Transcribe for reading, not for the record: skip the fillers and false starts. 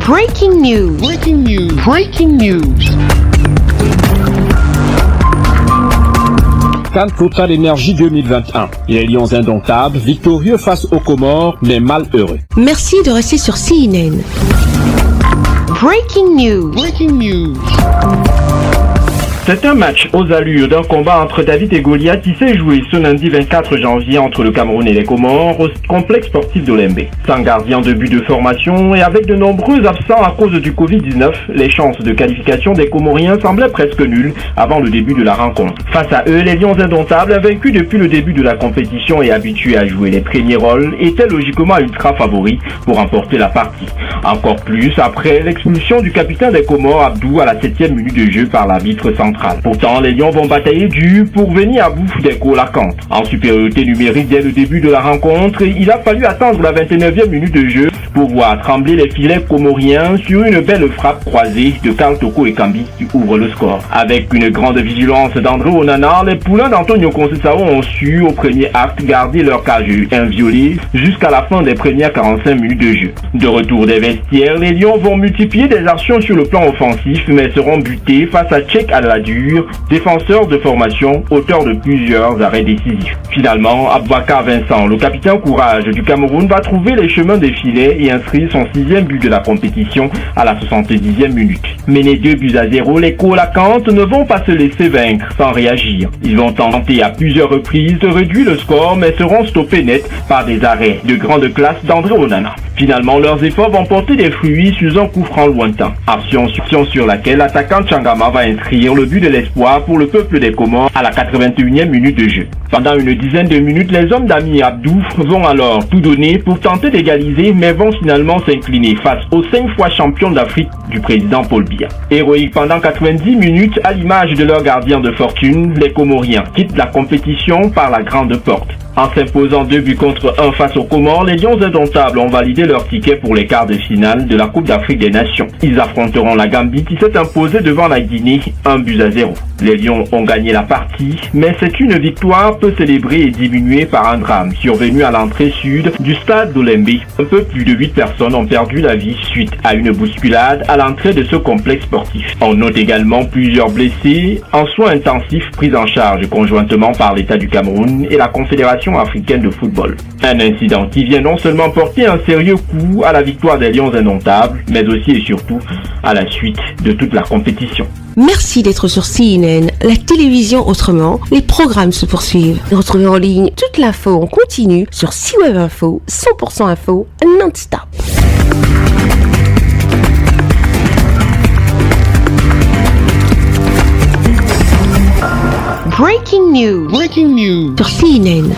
Breaking news. Breaking news. Breaking news. CAN Total Énergie 2021. Les Lions indomptables, victorieux face aux Comores, mais malheureux. Merci de rester sur CNN. Breaking news. Breaking news. C'est un match aux allures d'un combat entre David et Goliath qui s'est joué ce lundi 24 janvier entre le Cameroun et les Comores au complexe sportif d'Olembe. Sans gardien de but de formation et avec de nombreux absents à cause du Covid-19, les chances de qualification des Comoriens semblaient presque nulles avant le début de la rencontre. Face à eux, les Lions indomptables, vaincus depuis le début de la compétition et habitués à jouer les premiers rôles, étaient logiquement ultra favoris pour remporter la partie. Encore plus après l'expulsion du capitaine des Comores, Abdou, à la 7e minute de jeu par l'arbitre central. Pourtant, les Lions vont batailler dur pour venir à bout des Colacantes. En supériorité numérique dès le début de la rencontre, il a fallu attendre la 29e minute de jeu pour voir trembler les filets comoriens sur une belle frappe croisée de Karl Toko Ekambi qui ouvre le score. Avec une grande vigilance d'André Onana, les poulains d'Antonio Conceição ont su au premier acte garder leur cage inviolée jusqu'à la fin des premières 45 minutes de jeu. De retour des vestiaires, les Lions vont multiplier des actions sur le plan offensif mais seront butés face à Tchèque Aladur, défenseur de formation, auteur de plusieurs arrêts décisifs. Finalement, Aboubacar Vincent, le capitaine courage du Cameroun, va trouver les chemins des filets et inscrire son 6e but de la compétition à la 70e minute. Menés 2-0, les Colacantes ne vont pas se laisser vaincre sans réagir. Ils vont tenter à plusieurs reprises de réduire le score mais seront stoppés net par des arrêts de grande classe d'André Onana. Finalement, leurs efforts vont porter des fruits sur un coup franc lointain. Action sur laquelle l'attaquant Changama va inscrire le but de l'espoir pour le peuple des Comores à la 81e minute de jeu. Pendant une dizaine de minutes, les hommes d'Ami Abdou vont alors tout donner pour tenter d'égaliser mais vont finalement s'incliner face aux 5 fois champions d'Afrique du président Paul Biya. Héroïque pendant 90 minutes, à l'image de leur gardien de fortune, les Comoriens quittent la compétition par la grande porte. En s'imposant 2-1 face aux Comores, les Lions indomptables ont validé leur ticket pour les quarts de finale de la Coupe d'Afrique des Nations. Ils affronteront la Gambie qui s'est imposée devant la Guinée 1-0. Les Lions ont gagné la partie, mais c'est une victoire peu célébrée et diminuée par un drame survenu à l'entrée sud du stade d'Olembe. Un peu plus de 8 personnes ont perdu la vie suite à une bousculade à l'entrée de ce complexe sportif. On note également plusieurs blessés en soins intensifs pris en charge conjointement par l'État du Cameroun et la Confédération africaine de football. Un incident qui vient non seulement porter un sérieux coup à la victoire des Lions indomptables, mais aussi et surtout à la suite de toute la compétition. Merci d'être sur CNN, la télévision autrement. Les programmes se poursuivent. Retrouvez en ligne toute l'info en continu sur C-Web Info, 100% info, non-stop. Breaking news. Breaking news. Sur CNN.